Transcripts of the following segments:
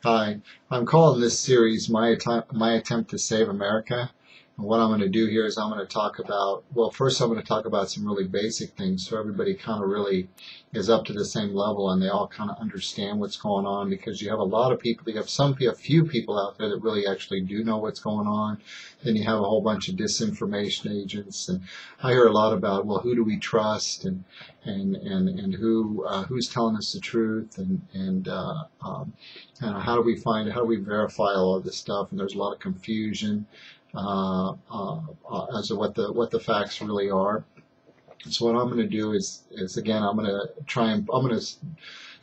Hi, I'm calling this series my attempt to save America. And what I'm going to do here is I'm going to talk about, well, first I'm going to talk about some really basic things so everybody kind of really is up to the same level and they all kind of understand what's going on, because you have a lot of people, you have few people out there that really actually do know what's going on. Then you have a whole bunch of disinformation agents, and I hear a lot about, well, who do we trust, and who's telling us the truth, and how do we verify all of this stuff? And there's a lot of confusion as to what the facts really are. So what I'm going to do is again, I'm going to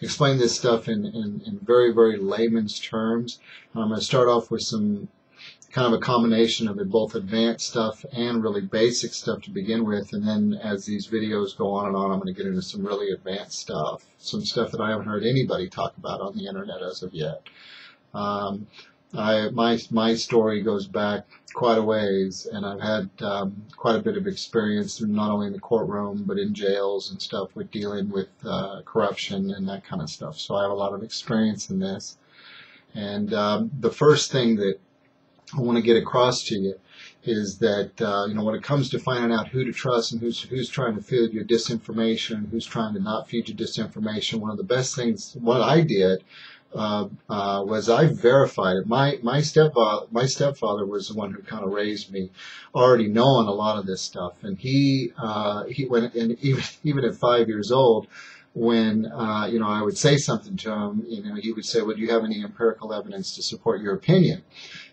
explain this stuff in very, very layman's terms. I'm going to start off with some kind of a combination of both advanced stuff and really basic stuff to begin with, and then as these videos go on and on, I'm going to get into some really advanced stuff, some stuff that I haven't heard anybody talk about on the internet as of yet. My story goes back quite a ways, and I've had quite a bit of experience, not only in the courtroom but in jails and stuff, with dealing with corruption and that kind of stuff. So I have a lot of experience in this. And the first thing that I want to get across to you is that when it comes to finding out who to trust and who's trying to feed you disinformation, who's trying to not feed you disinformation, one of the best things what I did was I verified it. My stepfather was the one who kind of raised me, already knowing a lot of this stuff, and he went, and even at 5 years old, when I would say something to him, he would say, "Well, do you have any empirical evidence to support your opinion?"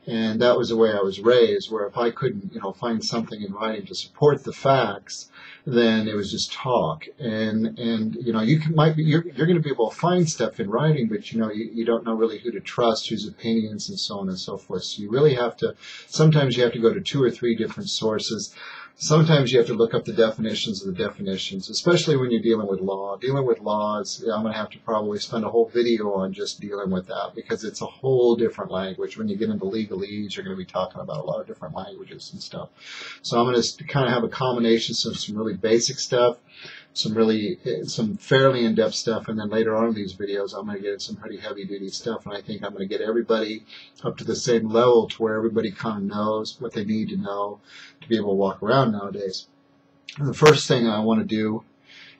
And that was the way I was raised, where if I couldn't, find something in writing to support the facts, then it was just talk. And you're going to be able to find stuff in writing, but you don't know really who to trust, whose opinions, and so on and so forth. So you really have to, sometimes you have to go to 2 or 3 different sources. Sometimes you have to look up the definitions of the definitions, especially when you're dealing with law. Dealing with laws, I'm going to have to probably spend a whole video on just dealing with that, because it's a whole different language. When you get into legalese, you're going to be talking about a lot of different languages and stuff. So I'm going to kind of have a combination of some really basic stuff, some fairly in-depth stuff, and then later on in these videos I'm going to get into some pretty heavy-duty stuff, and I think I'm going to get everybody up to the same level to where everybody kind of knows what they need to know to be able to walk around nowadays. And the first thing I want to do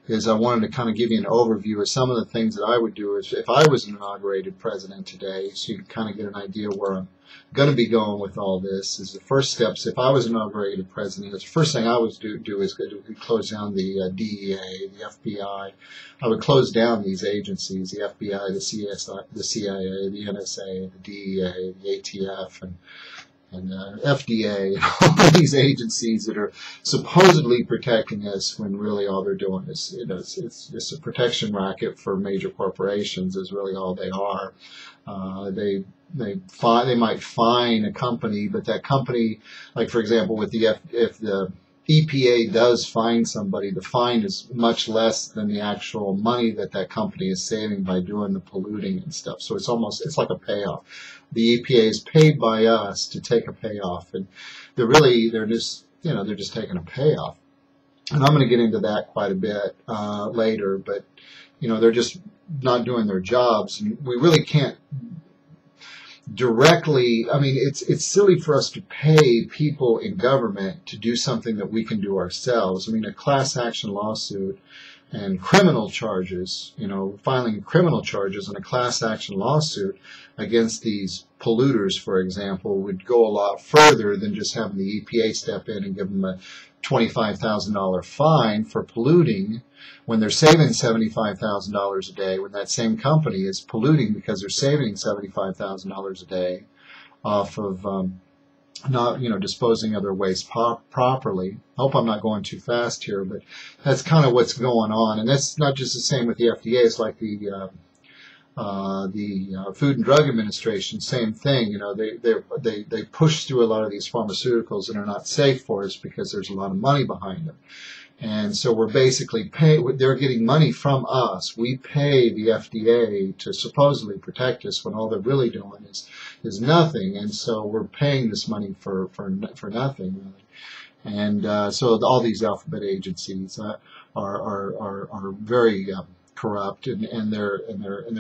is I wanted to kind of give you an overview of some of the things that I would do if I was an inaugurated president today, so you can kind of get an idea where I'm going to be going with all this. Is the first steps. If I was inaugurated president, the first thing I would do is close down the DEA, the FBI. I would close down these agencies, the FBI, the CIA, the NSA, the DEA, the ATF, and FDA, and all these agencies that are supposedly protecting us, when really all they're doing is, it's just a protection racket for major corporations, is really all they are. They might fine a company, but that company, like for example, if the EPA does fine somebody, the fine is much less than the actual money that company is saving by doing the polluting and stuff. So it's like a payoff. The EPA is paid by us to take a payoff, and they're just taking a payoff. And I'm going to get into that quite a bit later, but they're just not doing their jobs, and we really can't directly, it's silly for us to pay people in government to do something that we can do ourselves. A class action lawsuit and criminal charges, filing criminal charges in a class action lawsuit against these polluters, for example, would go a lot further than just having the EPA step in and give them a $25,000 fine for polluting when they're saving $75,000 a day, when that same company is polluting because they're saving $75,000 a day off of not disposing of their waste properly. I hope I'm not going too fast here, but that's kind of what's going on. And that's not just the same with the FDA. It's like the Food and Drug Administration, same thing. They push through a lot of these pharmaceuticals that are not safe for us because there's a lot of money behind them. And so we're basically they're getting money from us. We pay the FDA to supposedly protect us when all they're really doing is nothing. And so we're paying this money for nothing, really. And so all these alphabet agencies are very corrupt, and they're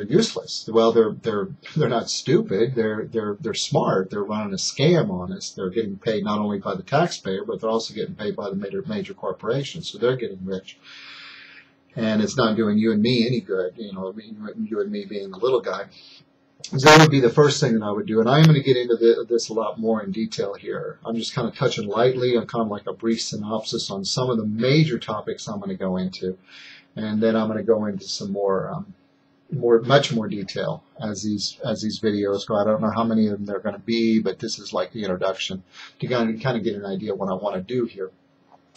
useless. Well, they're not stupid. They're smart. They're running a scam on us. They're getting paid not only by the taxpayer, but they're also getting paid by the major corporations. So they're getting rich, and it's not doing you and me any good. You know, you and me being the little guy. So that would be the first thing that I would do, and I am going to get into this a lot more in detail here. I'm just kind of touching lightly on kind of like a brief synopsis on some of the major topics I'm going to go into, and then I'm going to go into some much more detail as these videos go. I don't know how many of them there are going to be, but this is like the introduction to kind of get an idea of what I want to do here.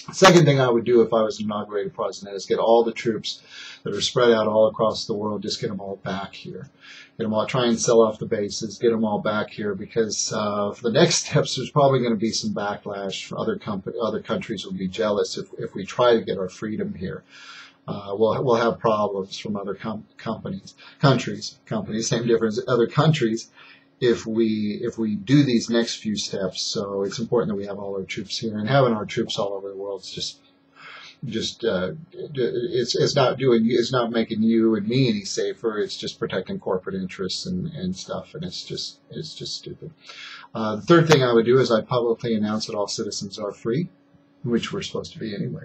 The second thing I would do if I was inaugurated president is get all the troops that are spread out all across the world, just get them all back here. Get them all, try and sell off the bases, get them all back here, because for the next steps, there's probably going to be some backlash. Other countries will be jealous if we try to get our freedom here. We'll have problems from other countries, same difference, other countries, if we do these next few steps. So it's important that we have all our troops here, and having our troops all over the world is it's not making you and me any safer. It's just protecting corporate interests and stuff, and it's just stupid. The third thing I would do is I publicly announce that all citizens are free, which we're supposed to be anyway.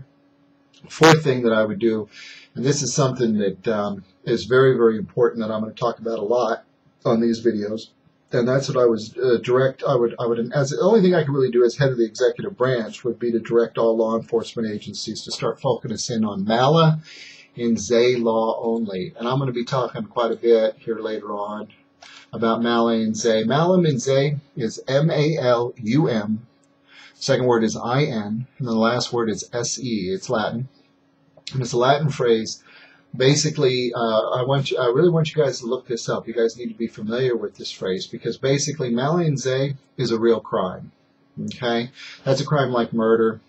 Fourth thing that I would do, and this is something that is very, very important that I'm going to talk about a lot on these videos, and that's what I was the only thing I can really do as head of the executive branch would be to direct all law enforcement agencies to start focusing on mala in Zay law only. And I'm going to be talking quite a bit here later on about mala in Zay. Malum in Zay is M-A-L-U-M. Second word is I-N, and then the last word is S-E. It's Latin, and it's a Latin phrase. Basically, I really want you guys to look this up. You guys need to be familiar with this phrase, because basically mala in Zay is a real crime. Okay, that's a crime like murder,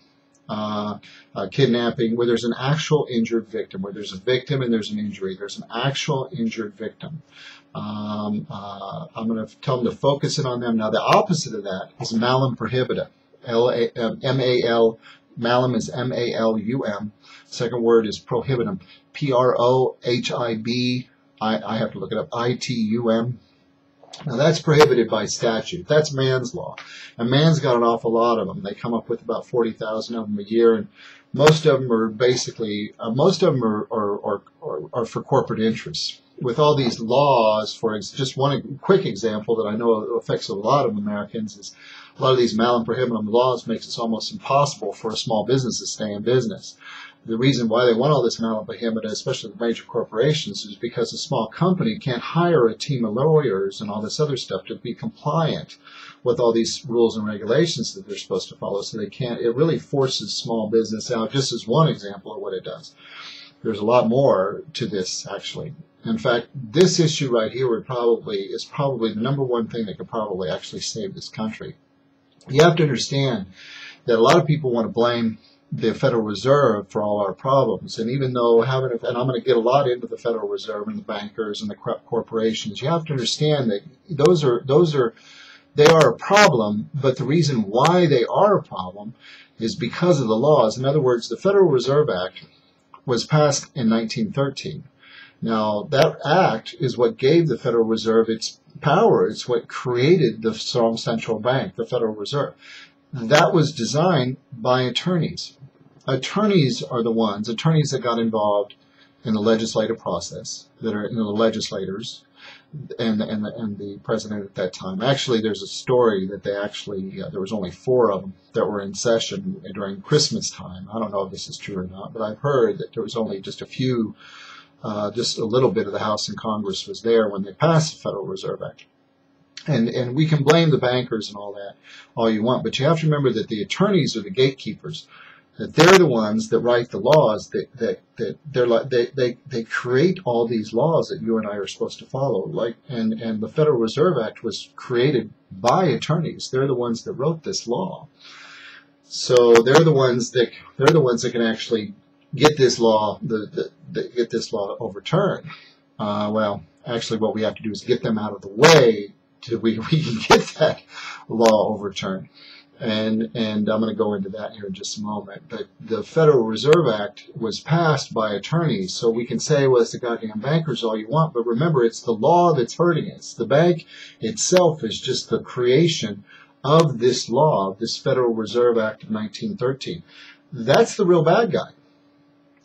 kidnapping, where there's an actual injured victim, where there's a victim and there's an injury. There's an actual injured victim. I'm going to tell them to focus it on them. Now, the opposite of that is malum prohibita. M-A-L. Malum is M-A-L-U-M. Second word is prohibitum. P-R-O-H-I-B. I have to look it up. I-T-U-M. Now that's prohibited by statute. That's man's law. And man's got an awful lot of them. They come up with about 40,000 of them a year, and most of them are basically, are for corporate interests. With all these laws, just one quick example that I know affects a lot of Americans is a lot of these malum prohibitum laws makes it almost impossible for a small business to stay in business. The reason why they want all this malum prohibita, especially the major corporations, is because a small company can't hire a team of lawyers and all this other stuff to be compliant with all these rules and regulations that they're supposed to follow. So they can't. It really forces small business out, just as one example of what it does. There's a lot more to this, actually. In fact, this issue right here is probably the number one thing that could probably actually save this country. You have to understand that a lot of people want to blame the Federal Reserve for all our problems, and even though and I'm going to get a lot into the Federal Reserve and the bankers and the corporations, you have to understand that they are a problem, but the reason why they are a problem is because of the laws. In other words, the Federal Reserve Act was passed in 1913. Now, that act is what gave the Federal Reserve its power. It's what created the strong central bank, the Federal Reserve. That was designed by attorneys. Attorneys are the attorneys that got involved in the legislative process, that are the legislators and the president at that time. Actually, there's a story that there was only 4 of them that were in session during Christmas time. I don't know if this is true or not, but I've heard that there was only just a few, just a little bit of the House and Congress was there when they passed the Federal Reserve Act. And we can blame the bankers and all that all you want, but you have to remember that the attorneys are the gatekeepers, that they're the ones that write the laws, they create all these laws that you and I are supposed to follow. And the Federal Reserve Act was created by attorneys. They're the ones that wrote this law. So they're the ones that can actually get this law overturned. Well, actually, what we have to do is get them out of the way till we can get that law overturned. And I'm going to go into that here in just a moment. But the Federal Reserve Act was passed by attorneys, so we can say, well, it's the goddamn bankers all you want, but remember, it's the law that's hurting us. The bank itself is just the creation of this law, this Federal Reserve Act of 1913. That's the real bad guy.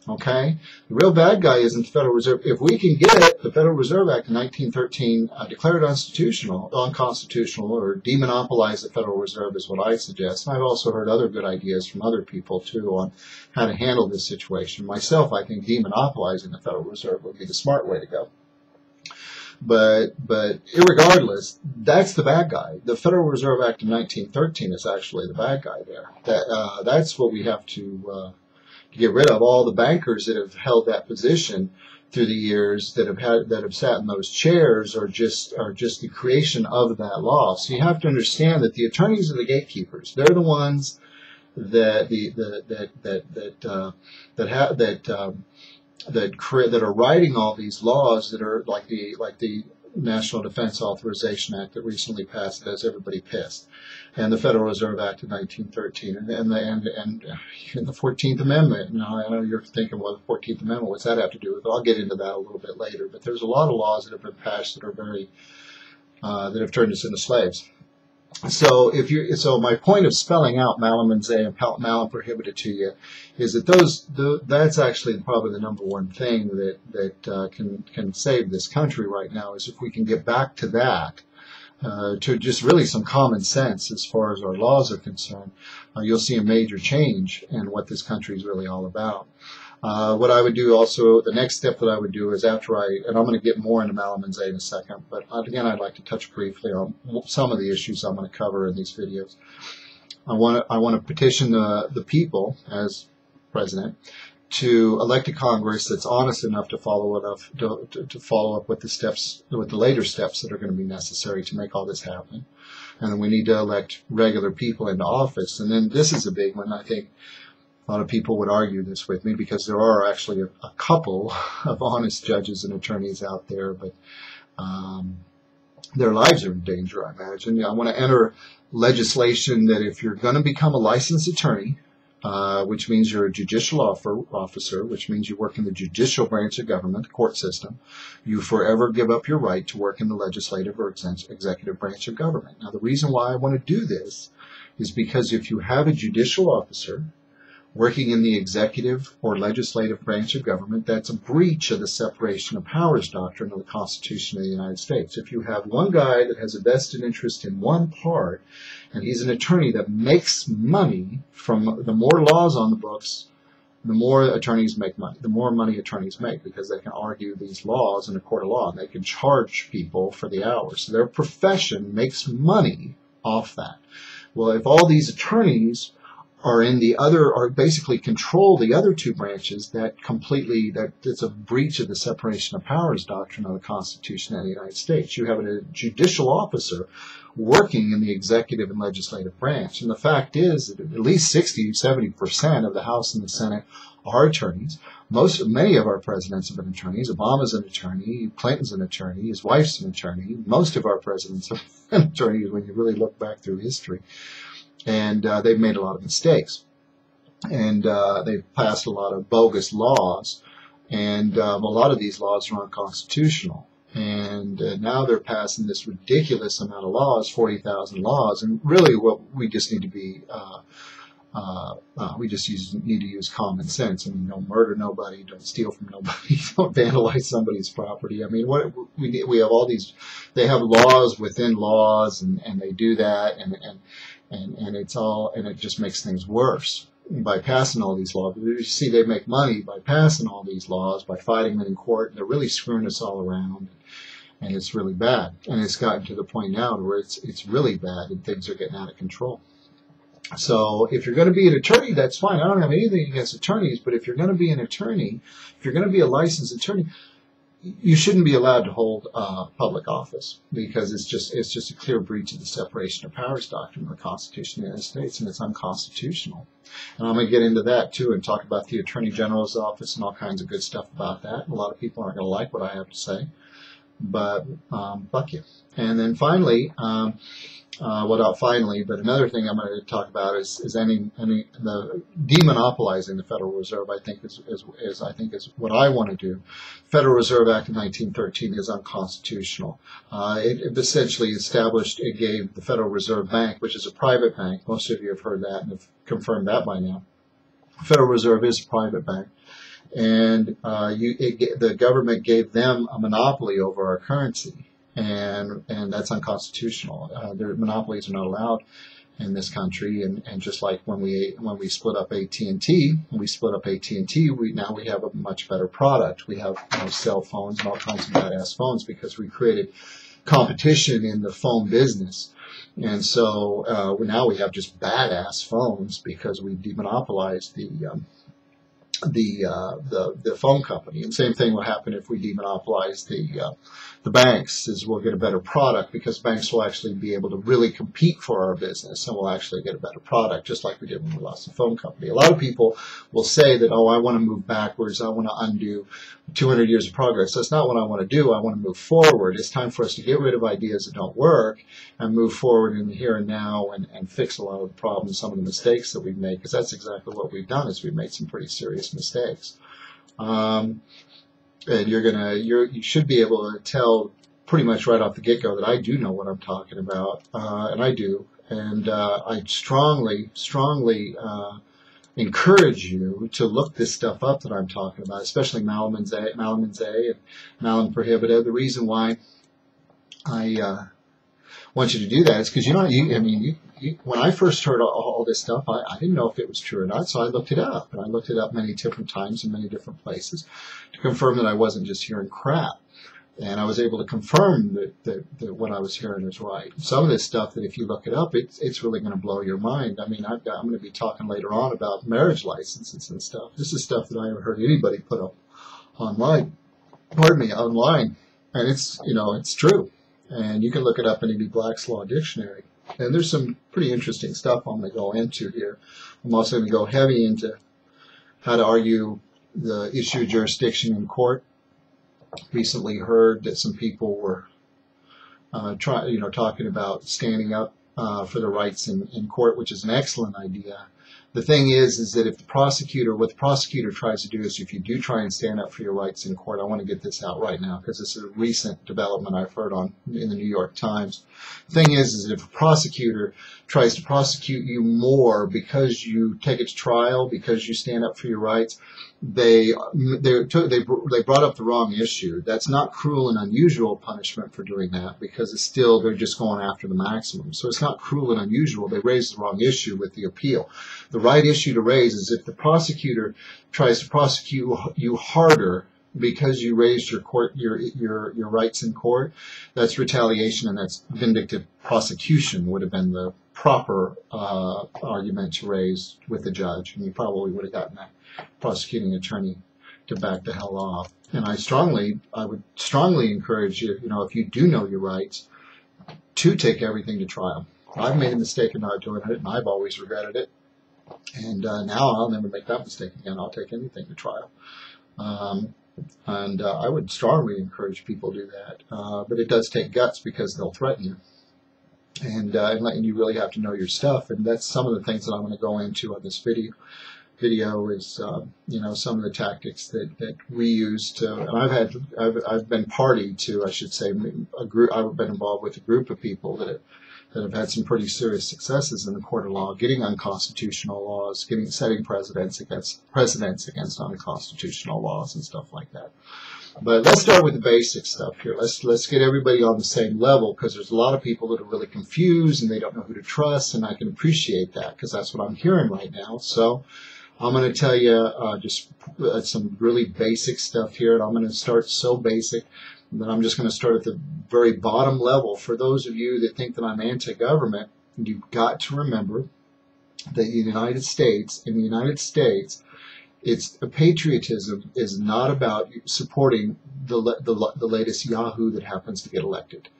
Okay? The real bad guy isn't the Federal Reserve. If we can get the Federal Reserve Act of 1913 declared unconstitutional, or demonopolize the Federal Reserve is what I suggest. And I've also heard other good ideas from other people, too, on how to handle this situation. Myself, I think demonopolizing the Federal Reserve would be the smart way to go. But irregardless, that's the bad guy. The Federal Reserve Act of 1913 is actually the bad guy there. That's what we have to get rid of. All the bankers that have held that position through the years, that have sat in those chairs, are just the creation of that law. So you have to understand that the attorneys are the gatekeepers. They're the ones that are writing all these laws that are like the National Defense Authorization Act that recently passed, that has everybody pissed, and the Federal Reserve Act of 1913, and the 14th Amendment. Now, I know you're thinking, well, the 14th Amendment, what's that have to do with it? I'll get into that a little bit later, but there's a lot of laws that have been passed that are that have turned us into slaves. So my point of spelling out malum in se and malum prohibited to you is that that's actually probably the number one thing that can save this country right now, is if we can get back to that, to just really some common sense as far as our laws are concerned. You'll see a major change in what this country is really all about. What I would do also, the next step that I would do is and I'm going to get more into malum in se in a second, but again, I'd like to touch briefly on some of the issues I'm going to cover in these videos. I want to petition the people, as president, to elect a Congress that's honest enough to follow up with the later steps that are going to be necessary to make all this happen. And then we need to elect regular people into office. And then this is a big one, I think. A lot of people would argue this with me, because there are actually a couple of honest judges and attorneys out there, but their lives are in danger, I imagine. I want to enter legislation that if you're going to become a licensed attorney, which means you're a judicial officer, which means you work in the judicial branch of government, the court system, you forever give up your right to work in the legislative or executive branch of government. Now, the reason why I want to do this is because if you have a judicial officer working in the executive or legislative branch of government, that's a breach of the separation of powers doctrine of the Constitution of the United States. If you have one guy that has a vested interest in one part, and he's an attorney that makes money from the more laws on the books, the more attorneys make money. The more money attorneys make, because they can argue these laws in a court of law, and they can charge people for the hours. So their profession makes money off that. Well, if all these attorneys are basically control the other two branches, it's a breach of the separation of powers doctrine of the Constitution of the United States. You have a judicial officer working in the executive and legislative branch. And the fact is that at least 60-70% of the House and the Senate are attorneys. Many of our presidents have been attorneys. Obama's an attorney. Clinton's an attorney. His wife's an attorney. Most of our presidents have been attorneys when you really look back through history. And they've made a lot of mistakes, and they've passed a lot of bogus laws, and a lot of these laws are unconstitutional. And now they're passing this ridiculous amount of laws, 40,000 laws, and really what we just need to be, need to use common sense. I mean, don't murder nobody, don't steal from nobody, don't vandalize somebody's property. I mean, we have all these, they have laws within laws, and they do that, and it just makes things worse by passing all these laws. You see, they make money by passing all these laws, by fighting them in court, and they're really screwing us all around, and it's really bad. And it's gotten to the point now where it's really bad, and things are getting out of control. So if you're going to be an attorney, that's fine. I don't have anything against attorneys, but if you're going to be an attorney, if you're going to be a licensed attorney, you shouldn't be allowed to hold public office, because it's just a clear breach of the separation of powers doctrine of the Constitution of the United States, and it's unconstitutional. And I'm going to get into that too, and talk about the Attorney General's office and all kinds of good stuff about that. And a lot of people aren't going to like what I have to say, but fuck you. And then finally, well, not finally, but another thing I'm going to talk about is the demonopolizing the Federal Reserve. I think is what I want to do. Federal Reserve Act of 1913 is unconstitutional. It essentially established, it gave the Federal Reserve Bank, which is a private bank. Most of you have heard that and have confirmed that by now. The Federal Reserve is a private bank, and the government gave them a monopoly over our currency. And that's unconstitutional. Their monopolies are not allowed in this country. And just like when we split up AT&T, now we have a much better product. We have cell phones and all kinds of badass phones because we created competition in the phone business. And so now we have just badass phones because we demonopolized the phone company. And same thing will happen if we demonopolize the banks, is we'll get a better product because banks will actually be able to really compete for our business and we'll actually get a better product, just like we did when we lost the phone company. A lot of people will say that, oh, I want to move backwards, I want to undo 200 years of progress. That's not what I want to do. I want to move forward. It's time for us to get rid of ideas that don't work and move forward in the here and now and fix a lot of the problems, some of the mistakes that we've made, because that's exactly what we've done, is we've made some pretty serious mistakes. And you should be able to tell pretty much right off the get-go that I do know what I'm talking about, and I do. And I strongly encourage you to look this stuff up that I'm talking about, especially Malamin and Malum Prohibita. The reason why I want you to do that is because when I first heard all this stuff, I didn't know if it was true or not, so I looked it up, and I looked it up many different times in many different places to confirm that I wasn't just hearing crap. And I was able to confirm that what I was hearing is right. Some of this stuff that if you look it up, it's really going to blow your mind. I mean, I'm going to be talking later on about marriage licenses and stuff. This is stuff that I haven't heard anybody put up online. Online, and it's true. And you can look it up in any Black's Law Dictionary. And there's some pretty interesting stuff I'm going to go into here. I'm also going to go heavy into how to argue the issue of jurisdiction in court. Recently heard that some people were talking about standing up for the rights in court, which is an excellent idea. The thing is that if what the prosecutor tries to do is, if you do try and stand up for your rights in court, I want to get this out right now because this is a recent development I've heard in the New York Times. The thing is that if a prosecutor tries to prosecute you more because you take it to trial, because you stand up for your rights, they brought up the wrong issue. That's not cruel and unusual punishment for doing that, because they're just going after the maximum. So it's not cruel and unusual. They raised the wrong issue with the appeal. The right issue to raise is if the prosecutor tries to prosecute you harder because you raised your rights in court, that's retaliation, and that's vindictive prosecution would have been the proper argument to raise with the judge, and you probably would have gotten that prosecuting attorney to back the hell off. And I would strongly encourage you, if you do know your rights, to take everything to trial. I've made a mistake in not doing it, and I've always regretted it. And now I'll never make that mistake again. I'll take anything to trial. And I would strongly encourage people to do that. But it does take guts, because they'll threaten you. And you really have to know your stuff. And that's some of the things that I'm going to go into on this video is some of the tactics that we use to, and I've been party to, I should say, a group. I've been involved with a group of people that have had some pretty serious successes in the court of law, getting unconstitutional laws, setting precedents against unconstitutional laws and stuff like that. But let's start with the basic stuff here. Let's get everybody on the same level, because there's a lot of people that are really confused and they don't know who to trust, and I can appreciate that, because that's what I'm hearing right now. So I'm going to tell you just some really basic stuff here, and I'm going to start so basic that I'm just going to start at the very bottom level. For those of you that think that I'm anti-government, you've got to remember that in the United States, patriotism is not about supporting the latest yahoo that happens to get elected.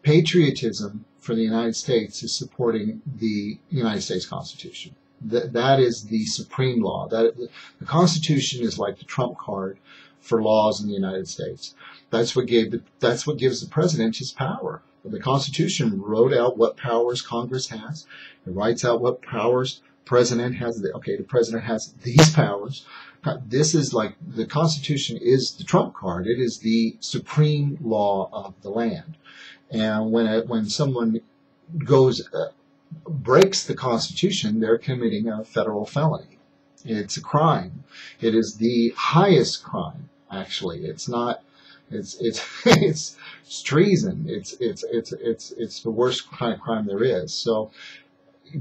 Patriotism for the United States is supporting the United States Constitution. That is the supreme law. The Constitution is like the trump card for laws in the United States. That's what gives the president his power. The Constitution wrote out what powers Congress has. It writes out what powers president has. Okay, the president has these powers. This is like, the Constitution is the trump card. It is the supreme law of the land. And when someone breaks the Constitution, they're committing a federal felony. It's a crime. It is the highest crime. Actually, it's not. It's treason. It's the worst kind of crime there is. So,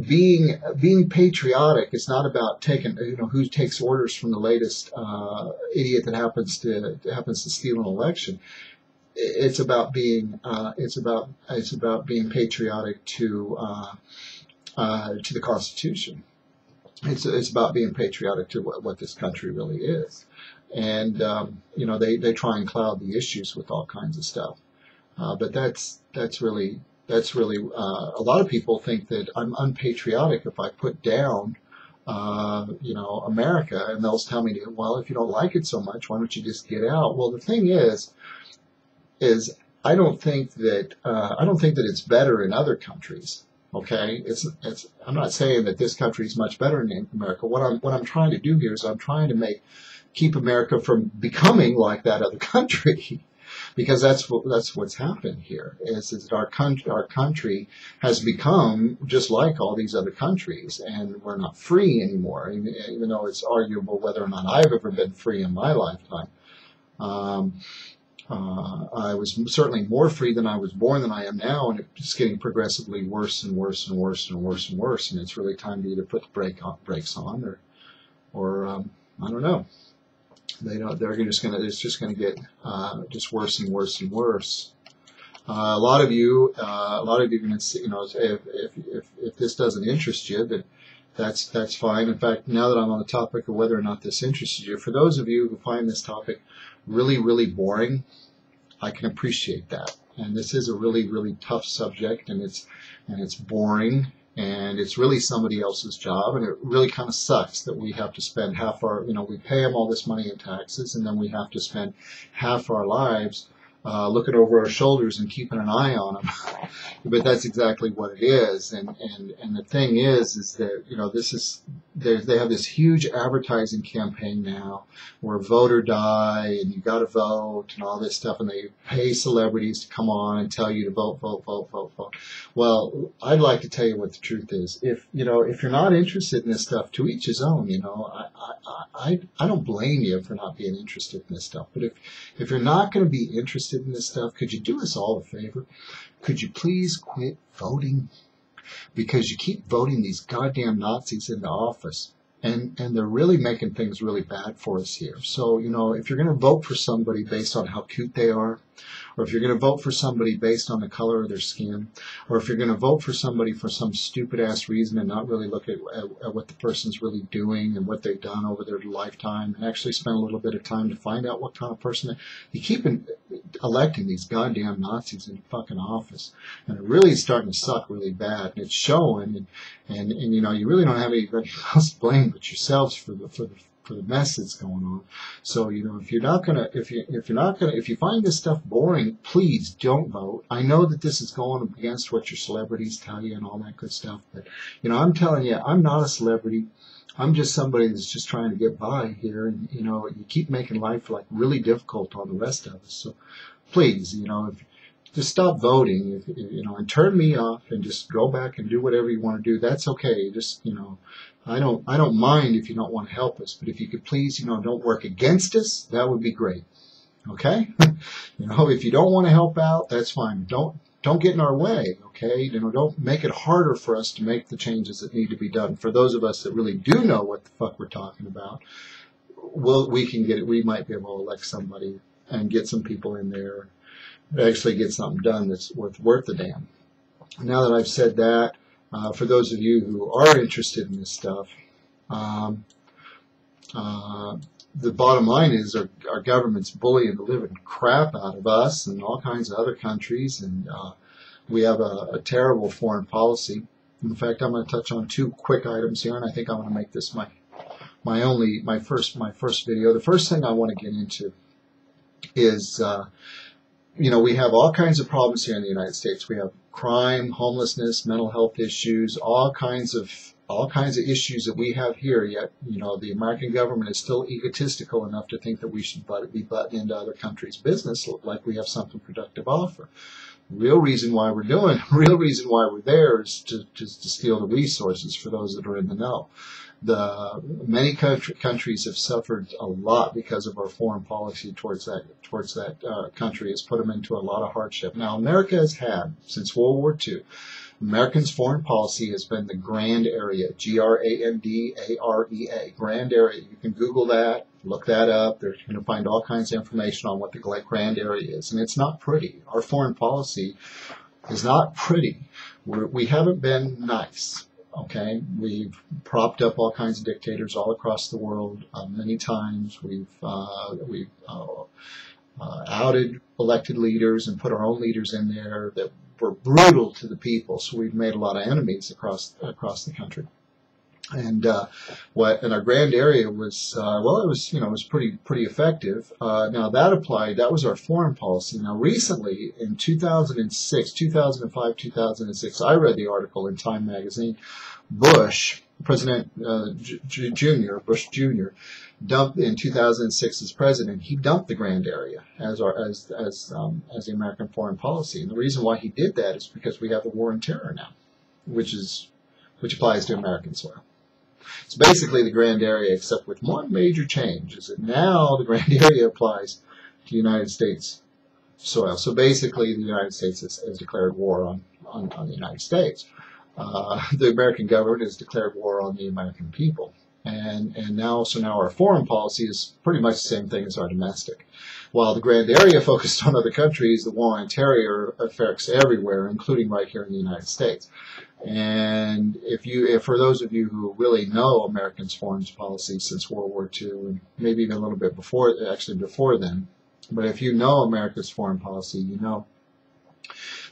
being patriotic is not about taking, who takes orders from the latest idiot that happens to steal an election. It's about being patriotic to the Constitution. It's about being patriotic to what this country really is. And they try and cloud the issues with all kinds of stuff. But that's really a lot of people think that I'm unpatriotic if I put down America, and they'll tell me, well, if you don't like it so much, why don't you just get out? Well, the thing is I don't think that it's better in other countries. Okay, I'm not saying that this country is much better than America. What I'm trying to do here is I'm trying to keep America from becoming like that other country, because that's what's happened here. Is that our country has become just like all these other countries, and we're not free anymore. Even though it's arguable whether or not I've ever been free in my lifetime. I was certainly more free than I was born than I am now, and it's getting progressively worse and worse and worse and worse and worse. And it's really time to either put the brakes on, or I don't know. It's just going to get just worse and worse and worse. A lot of you are going to see, if this doesn't interest you, that's fine. In fact, now that I'm on the topic of whether or not this interests you, for those of you who find this topic really, really boring, I can appreciate that. And this is a really, really tough subject, and it's boring, and it's really somebody else's job, and it really kind of sucks that we have to spend we pay them all this money in taxes, and then we have to spend half our lives looking over our shoulders and keeping an eye on them. But that's exactly what it is. And the thing is that, they have this huge advertising campaign now where vote or die, and you got to vote and all this stuff, and they pay celebrities to come on and tell you to vote, vote, vote, vote, vote. Well, I'd like to tell you what the truth is. If you're not interested in this stuff, to each his own. I don't blame you for not being interested in this stuff. But if you're not going to be interested in this stuff, could you do us all a favor? Could you please quit voting? Because you keep voting these goddamn Nazis into office, and they're really making things really bad for us here. So, if you're going to vote for somebody based on how cute they are, or if you're going to vote for somebody based on the color of their skin, or if you're going to vote for somebody for some stupid-ass reason and not really look at what the person's really doing and what they've done over their lifetime, and actually spend a little bit of time to find out what kind of person you keep electing these goddamn Nazis into fucking office, and it really is starting to suck really bad, and it's showing, and you really don't have anybody else to blame but yourselves for the mess that's going on. So, if you find this stuff boring, please don't vote. I know that this is going against what your celebrities tell you and all that good stuff, but, I'm telling you, I'm not a celebrity. I'm just somebody that's just trying to get by here, and, you keep making life really difficult on the rest of us. So, please, just stop voting, and turn me off, and just go back and do whatever you want to do. That's okay. Just, I don't mind if you don't want to help us, but if you could please, don't work against us, that would be great. Okay? If you don't want to help out, that's fine. Don't get in our way, okay? Don't make it harder for us to make the changes that need to be done. For those of us that really do know what the fuck we're talking about, we might be able to elect somebody and get some people in there and actually get something done that's worth the damn. Now that I've said that, for those of you who are interested in this stuff, the bottom line is our government's bullying the living crap out of us and all kinds of other countries, and we have a terrible foreign policy. In fact, I'm going to touch on two quick items here, and I think I'm going to make this my first video. The first thing I want to get into is, we have all kinds of problems here in the United States. We have crime, homelessness, mental health issues, all kinds of issues that we have here. Yet, the American government is still egotistical enough to think that we should be butting into other countries' business like we have something productive to offer. Real reason why we're there is to steal the resources for those that are in the know. Many countries have suffered a lot because of our foreign policy towards that country. It's put them into a lot of hardship. Now, America has had, since World War II, Americans' foreign policy has been the grand area, Grandarea, grand area. You can Google that, look that up. You're going to find all kinds of information on what the grand area is. And it's not pretty. Our foreign policy is not pretty. We haven't been nice. Okay, we've propped up all kinds of dictators all across the world many times. We've outed elected leaders and put our own leaders in there that were brutal to the people. So we've made a lot of enemies across the country. And our grand area was it was pretty effective. Now that was our foreign policy. Now recently in 2005, 2006, I read the article in Time magazine. President Bush Jr. dumped in 2006 as president. He dumped the grand area as the American foreign policy. And the reason why he did that is because we have the war on terror now, which applies to American soil. It's basically the grand area, except with one major change, is that now the grand area applies to United States soil. So basically, the United States has declared war on the United States. The American government has declared war on the American people. And now our foreign policy is pretty much the same thing as our domestic. While the grand area focused on other countries, the war on terror affects everywhere, including right here in the United States. And if for those of you who really know Americans' foreign policy since World War II, and maybe even a little bit before then, but if you know America's foreign policy, you know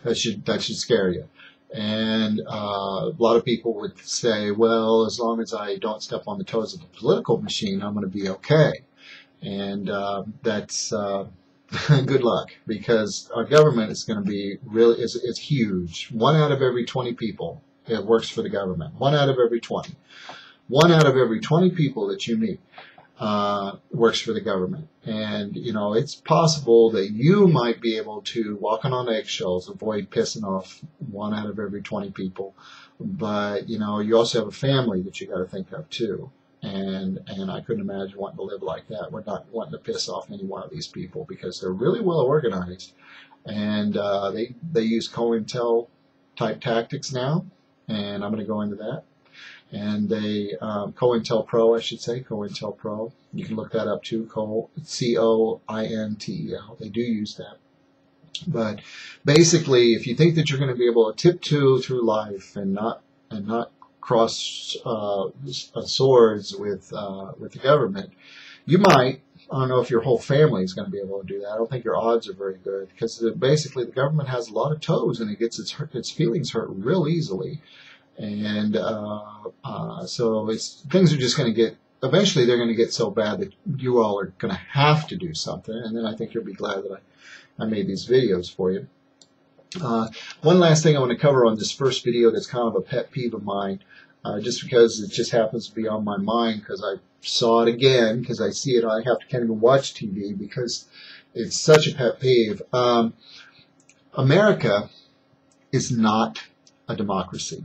that should scare you. And a lot of people would say, well, as long as I don't step on the toes of the political machine, I'm going to be okay. And that's good luck, because our government is going to be it's huge. 1 out of every 20 people that works for the government. 1 out of every 20. 1 out of every 20 people that you meet works for the government. And, it's possible that you might be able to, walking on eggshells, avoid pissing off 1 out of every 20 people. But, you also have a family that you got to think of, too. And I couldn't imagine wanting to live like that. We're not wanting to piss off any one of these people, because they're really well organized. And they use COINTEL type tactics now. And I'm going to go into that. And they, COINTELPRO, I should say, COINTELPRO. You can look that up too, COINTEL. They do use that. But basically, if you think that you're going to be able to tiptoe through life and not cross swords with the government, you might. I don't know if your whole family is going to be able to do that. I don't think your odds are very good, because basically the government has a lot of toes, and it gets its feelings hurt real easily. And so things are just going to get, eventually they're going to get so bad that you all are going to have to do something. And then I think you'll be glad that I made these videos for you. One last thing I want to cover on this first video that's kind of a pet peeve of mine, just because it just happens to be on my mind, because I saw it again, because I see it, I can't even watch TV because it's such a pet peeve. America is not a democracy.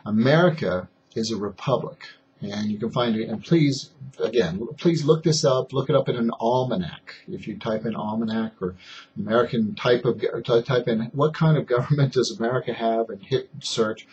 America is a republic, and you can find it. And please look this up. Look it up in an almanac. If you type in almanac or American type in what kind of government does America have, and hit search.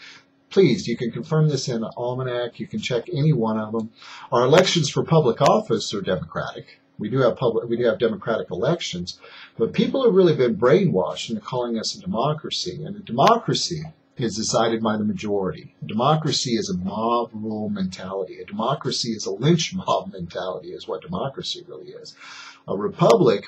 Please, you can confirm this in an almanac. You can check any one of them. Our elections for public office are democratic. We do have democratic elections, but people have really been brainwashed into calling us a democracy, and a democracy is decided by the majority. Democracy is a mob rule mentality. A democracy is a lynch mob mentality, is what democracy really is. A republic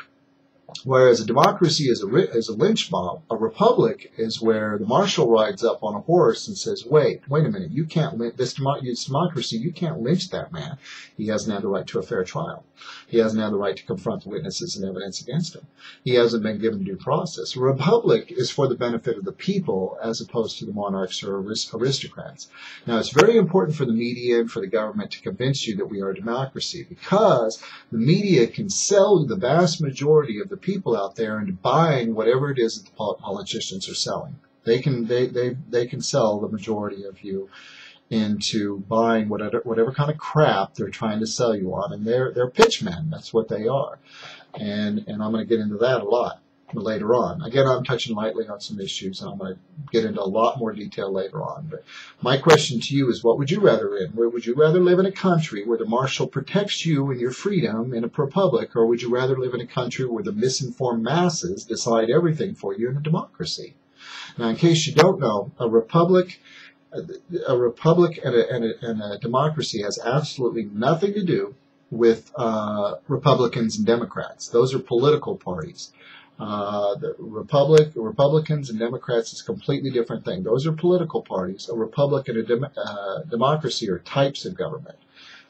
Whereas a democracy is a lynch mob. A republic is where the marshal rides up on a horse and says, wait a minute, you can't this democracy, you can't lynch that man. He hasn't had the right to a fair trial. He hasn't had the right to confront the witnesses and evidence against him. He hasn't been given due process. A republic is for the benefit of the people as opposed to the monarchs or aristocrats. Now, it's very important for the media and for the government to convince you that we are a democracy, because the media can sell the vast majority of the people out there into buying whatever it is that the politicians are selling. They can sell the majority of you into buying whatever kind of crap they're trying to sell you on, and they're pitchmen. That's what they are, and I'm going to get into that a lot later on. Again, I'm touching lightly on some issues, and I'm going to get into a lot more detail later on. But my question to you is, what would you rather live? Would you rather live in a country where the marshal protects you and your freedom in a republic, or would you rather live in a country where the misinformed masses decide everything for you in a democracy? Now, in case you don't know, a republic and a democracy has absolutely nothing to do with Republicans and Democrats. Those are political parties. The Republicans and Democrats is a completely different thing. Those are political parties. A republic and a democracy are types of government.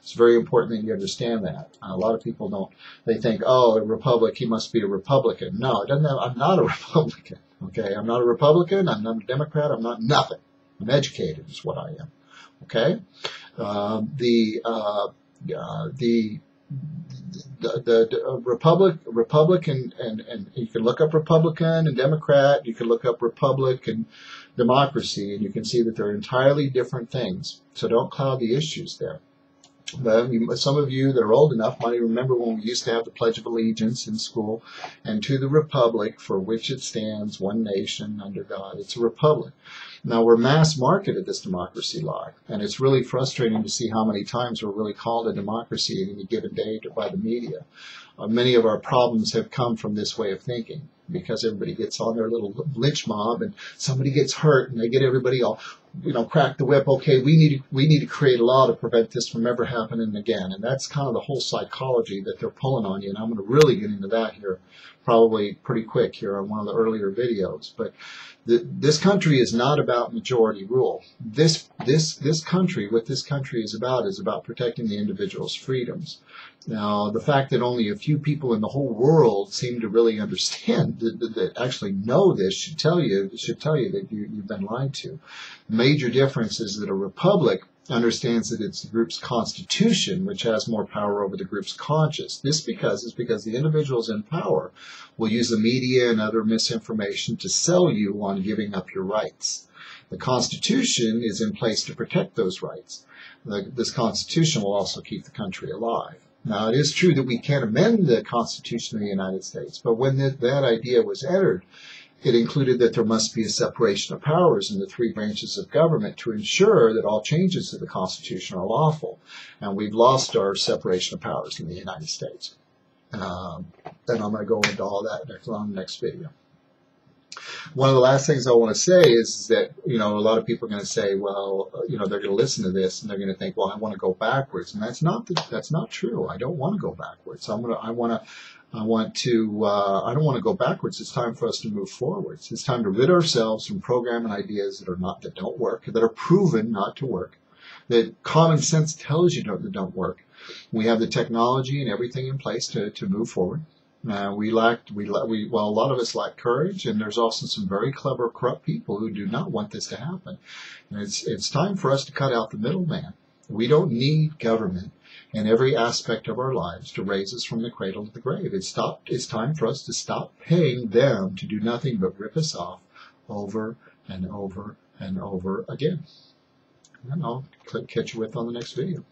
It's very important that you understand that. A lot of people don't. They think, oh, a republic, he must be a Republican. No, it doesn't have, I'm not a Republican. Okay, I'm not a Republican. I'm not a Democrat. I'm not nothing. I'm educated, is what I am. Okay, the Republic and you can look up Republican and Democrat. You can look up Republic and democracy, and you can see that they're entirely different things. So don't cloud the issues there. But some of you that are old enough might remember when we used to have the Pledge of Allegiance in school, and to the republic for which it stands, one nation under God. It's a republic. Now, we're mass marketed this democracy lie, and it's really frustrating to see how many times we're really called a democracy at any given day by the media. Many of our problems have come from this way of thinking, because everybody gets on their little lynch mob, and somebody gets hurt, and they get everybody all, crack the whip. Okay, we need to create a law to prevent this from ever happening again. And that's kind of the whole psychology that they're pulling on you. And I'm going to really get into that here, probably pretty quick here on one of the earlier videos. But this country is not about majority rule. This country, what this country is about protecting the individual's freedoms. Now, the fact that only a few people in the whole world seem to really understand, that actually know this, should tell you that you've been lied to. The major difference is that a republic understands that it's the group's constitution which has more power over the group's conscience. This is because the individuals in power will use the media and other misinformation to sell you on giving up your rights. The Constitution is in place to protect those rights. This Constitution will also keep the country alive. Now, it is true that we can't amend the Constitution of the United States, but when that idea was entered, it included that there must be a separation of powers in the three branches of government to ensure that all changes to the Constitution are lawful. And we've lost our separation of powers in the United States. And I'm going to go into all that on the next video. One of the last things I want to say is that, a lot of people are going to say, well, they're going to listen to this and they're going to think, well, I want to go backwards. And that's not true. I don't want to go backwards. I don't want to go backwards. It's time for us to move forwards. It's time to rid ourselves from program and ideas that don't work, that are proven not to work, that common sense tells you that don't work. We have the technology and everything in place to move forward. A lot of us lack courage, and there's also some very clever, corrupt people who do not want this to happen. And it's time for us to cut out the middleman. We don't need government in every aspect of our lives to raise us from the cradle to the grave. It's time for us to stop paying them to do nothing but rip us off over and over and over again. And I'll catch you on the next video.